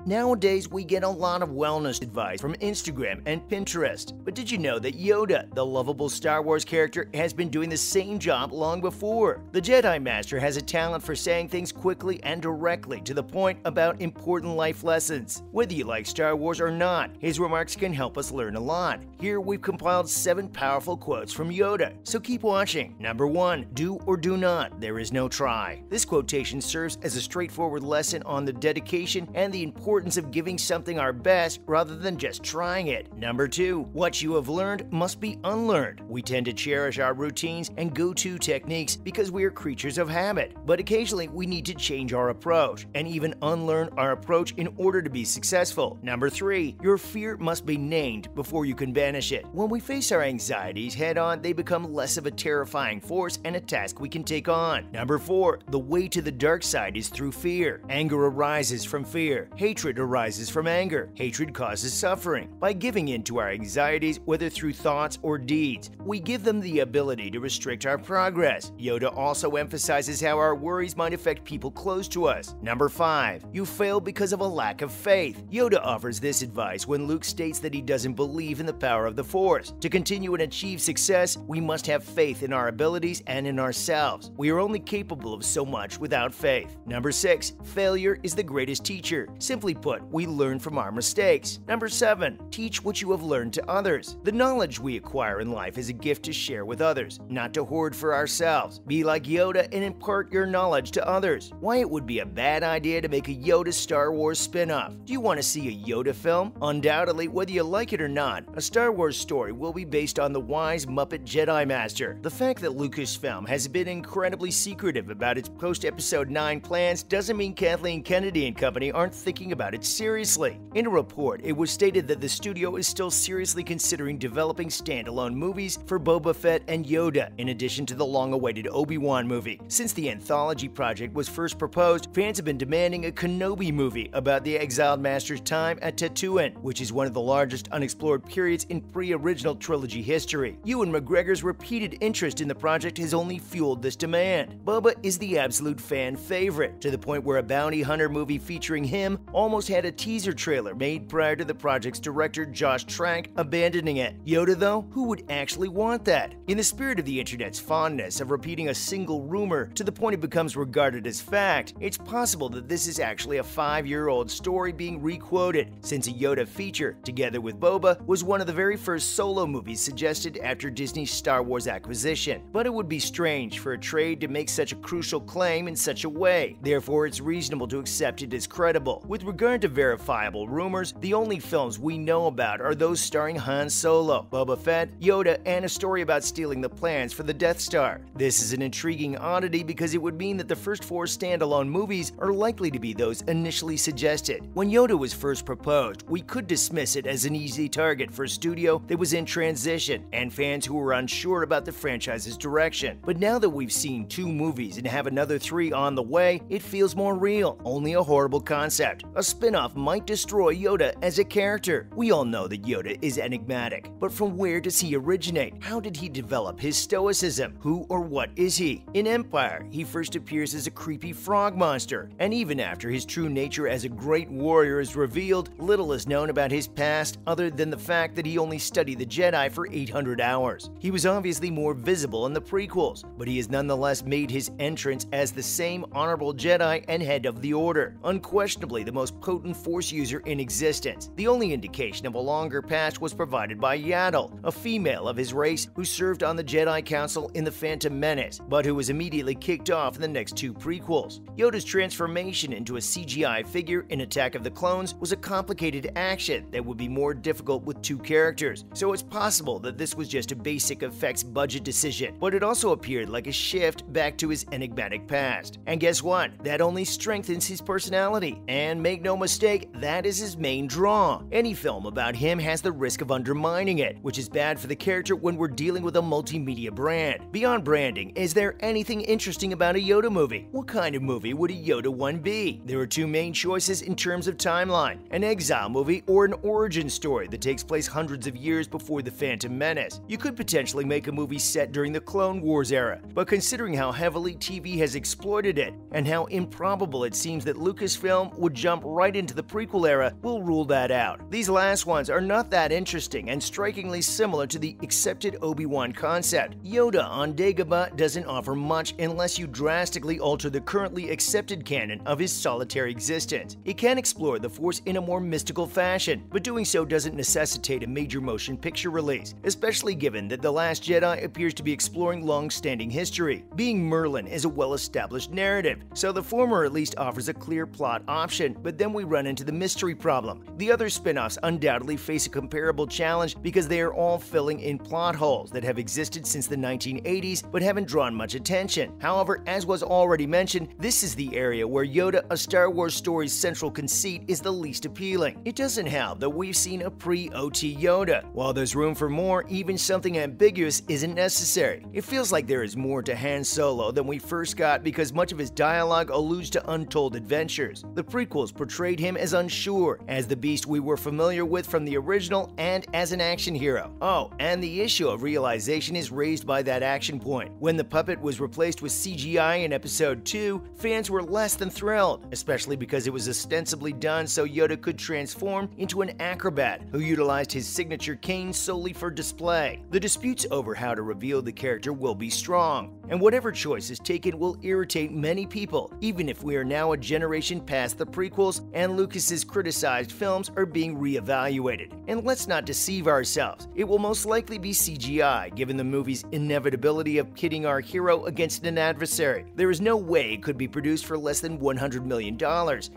Nowadays, we get a lot of wellness advice from Instagram and Pinterest. But did you know that Yoda, the lovable Star Wars character, has been doing the same job long before? The Jedi Master has a talent for saying things quickly and directly to the point about important life lessons. Whether you like Star Wars or not, his remarks can help us learn a lot. Here we've compiled 7 powerful quotes from Yoda, so keep watching. Number 1. Do or do not. There is no try. This quotation serves as a straightforward lesson on the dedication and the importance of giving something our best rather than just trying it. Number 2. What you have learned must be unlearned. We tend to cherish our routines and go-to techniques because we are creatures of habit, but occasionally we need to change our approach and even unlearn our approach in order to be successful. Number 3. Your fear must be named before you can banish it. When we face our anxieties head-on, they become less of a terrifying force and a task we can take on. Number 4. The way to the dark side is through fear. Anger arises from fear. Hatred arises from anger. Hatred causes suffering. By giving in to our anxieties, whether through thoughts or deeds, we give them the ability to restrict our progress. Yoda also emphasizes how our worries might affect people close to us. Number 5. You fail because of a lack of faith. Yoda offers this advice when Luke states that he doesn't believe in the power of the Force. To continue and achieve success, we must have faith in our abilities and in ourselves. We are only capable of so much without faith. Number 6. Failure is the greatest teacher. Simply put, we learn from our mistakes. Number 7. Teach what you have learned to others. The knowledge we acquire in life is a gift to share with others, not to hoard for ourselves. Be like Yoda and impart your knowledge to others. Why it would be a bad idea to make a Yoda Star Wars spin-off? Do you want to see a Yoda film? Undoubtedly, whether you like it or not, a Star Wars story will be based on the wise Muppet Jedi Master. The fact that Lucasfilm has been incredibly secretive about its post-Episode 9 plans doesn't mean Kathleen Kennedy and company aren't thinking about it seriously. In a report, it was stated that the studio is still seriously considering developing standalone movies for Boba Fett and Yoda, in addition to the long-awaited Obi-Wan movie. Since the anthology project was first proposed, fans have been demanding a Kenobi movie about the exiled master's time at Tatooine, which is one of the largest unexplored periods in pre-original trilogy history. Ewan McGregor's repeated interest in the project has only fueled this demand. Boba is the absolute fan favorite, to the point where a bounty hunter movie featuring him almost had a teaser trailer made prior to the project's director Josh Trank abandoning it. Yoda, though, who would actually want that? In the spirit of the internet's fondness of repeating a single rumor to the point it becomes regarded as fact, it's possible that this is actually a 5-year-old story being requoted, since a Yoda feature, together with Boba, was one of the very first solo movies suggested after Disney's Star Wars acquisition. But it would be strange for a trade to make such a crucial claim in such a way. Therefore, it's reasonable to accept it as credible. With regard to verifiable rumors, the only films we know about are those starring Han Solo, Boba Fett, Yoda, and a story about stealing the plans for the Death Star. This is an intriguing oddity because it would mean that the first 4 standalone movies are likely to be those initially suggested. When Yoda was first proposed, we could dismiss it as an easy target for a studio that was in transition and fans who were unsure about the franchise's direction. But now that we've seen 2 movies and have another 3 on the way, it feels more real. Only a horrible concept. A spin-off might destroy Yoda as a character. We all know that Yoda is enigmatic, but from where does he originate? How did he develop his stoicism? Who or what is he? In Empire, he first appears as a creepy frog monster, and even after his true nature as a great warrior is revealed, little is known about his past other than the fact that he only studied the Jedi for 800 hours. He was obviously more visible in the prequels, but he has nonetheless made his entrance as the same honorable Jedi and head of the Order, unquestionably the most potent Force user in existence. The only indication of a longer past was provided by Yaddle, a female of his race who served on the Jedi Council in The Phantom Menace, but who was immediately kicked off in the next 2 prequels. Yoda's transformation into a CGI figure in Attack of the Clones was a complicated action that would be more difficult with 2 characters, so it's possible that this was just a basic effects budget decision, but it also appeared like a shift back to his enigmatic past. And guess what? That only strengthens his personality, and make no mistake, that is his main draw. Any film about him has the risk of undermining it, which is bad for the character when we're dealing with a multimedia brand. Beyond branding, is there anything interesting about a Yoda movie? What kind of movie would a Yoda one be? There are 2 main choices in terms of timeline: an exile movie or an origin story that takes place hundreds of years before The Phantom Menace. You could potentially make a movie set during the Clone Wars era, but considering how heavily TV has exploited it and how improbable it seems that Lucasfilm would jump right into the prequel era will rule that out. These last ones are not that interesting and strikingly similar to the accepted Obi-Wan concept. Yoda on Dagobah doesn't offer much unless you drastically alter the currently accepted canon of his solitary existence. It can explore the Force in a more mystical fashion, but doing so doesn't necessitate a major motion picture release, especially given that The Last Jedi appears to be exploring long-standing history. Being Merlin is a well-established narrative, so the former at least offers a clear plot option, but then we run into the mystery problem. The other spin-offs undoubtedly face a comparable challenge because they are all filling in plot holes that have existed since the 1980s but haven't drawn much attention. However, as was already mentioned, this is the area where Yoda, a Star Wars story's central conceit, is the least appealing. It doesn't help that we've seen a pre-OT Yoda. While there's room for more, even something ambiguous isn't necessary. It feels like there is more to Han Solo than we first got because much of his dialogue alludes to untold adventures. The prequels portrayed him as unsure, as the beast we were familiar with from the original, and as an action hero. Oh, and the issue of realization is raised by that action point. When the puppet was replaced with CGI in Episode 2, fans were less than thrilled, especially because it was ostensibly done so Yoda could transform into an acrobat who utilized his signature cane solely for display. The disputes over how to reveal the character will be strong, and whatever choice is taken will irritate many people, even if we are now a generation past the prequels and Lucas's criticized films are being re-evaluated. And let's not deceive ourselves, it will most likely be CGI, given the movie's inevitability of pitting our hero against an adversary. There is no way it could be produced for less than $100 million,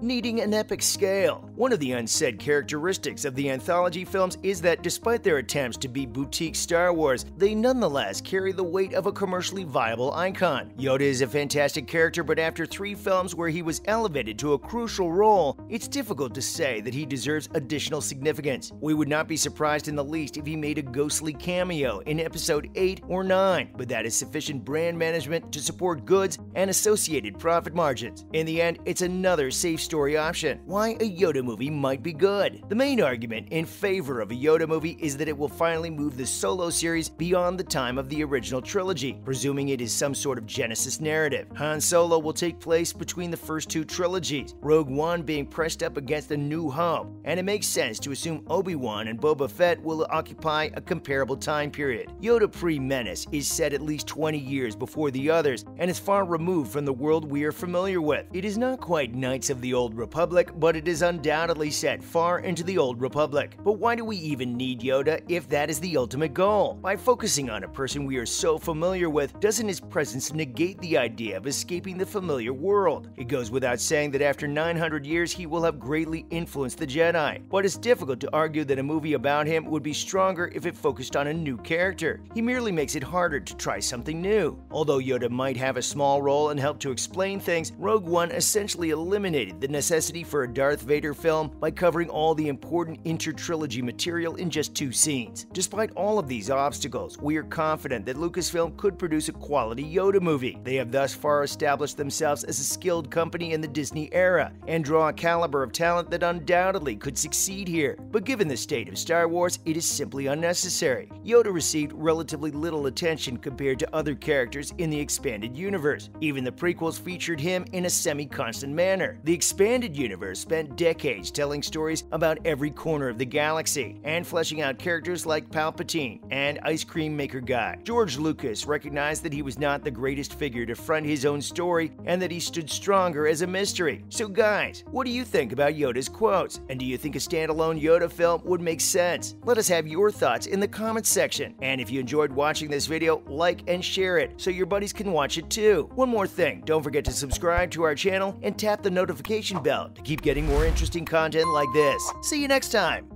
needing an epic scale. One of the unsaid characteristics of the anthology films is that despite their attempts to be boutique Star Wars, they nonetheless carry the weight of a commercially viable icon. Yoda is a fantastic character, but after 3 films where he was elevated to a crucial role, it's difficult to say that he deserves additional significance. We would not be surprised in the least if he made a ghostly cameo in Episode 8 or 9, but that is sufficient brand management to support goods and associated profit margins. In the end, it's another safe story option. Why a Yoda movie might be good. The main argument in favor of a Yoda movie is that it will finally move the Solo series beyond the time of the original trilogy, presuming it is some sort of Genesis narrative. Han Solo will take place between the first 2 trilogies, Rogue One being pressed up against A New Hope, and it makes sense to assume Obi-Wan and Boba Fett will occupy a comparable time period. Yoda pre-Menace is set at least 20 years before the others and is far removed from the world we are familiar with. It is not quite Knights of the Old Republic, but it is undoubtedly set far into the Old Republic. But why do we even need Yoda if that is the ultimate goal? By focusing on a person we are so familiar with, doesn't his presence negate the idea of escaping the familiar world? It goes without saying that after 900 years he will have greatly influenced the Jedi, but it's difficult to argue that a movie about him would be stronger if it focused on a new character. He merely makes it harder to try something new. Although Yoda might have a small role and help to explain things, Rogue One essentially eliminated the necessity for a Darth Vader film by covering all the important inter-trilogy material in just 2 scenes. Despite all of these obstacles, we are confident that Lucasfilm could produce a quality Yoda movie. They have thus far established themselves as a skilled company in the Disney era and draw a caliber of talent that undoubtedly could succeed here. But given the state of Star Wars, it is simply unnecessary. Yoda received relatively little attention compared to other characters in the expanded universe. Even the prequels featured him in a semi-constant manner. The expanded universe spent decades telling stories about every corner of the galaxy and fleshing out characters like Palpatine and Ice Cream Maker Guy. George Lucas recognized that he was not the greatest figure to front his own story and that he stood stronger as a mystery. So guys, what do you think about Yoda's quotes? And do you think a standalone Yoda film would make sense? Let us have your thoughts in the comments section. And if you enjoyed watching this video, like and share it so your buddies can watch it too. One more thing, don't forget to subscribe to our channel and tap the notification bell to keep getting more interesting content like this. See you next time!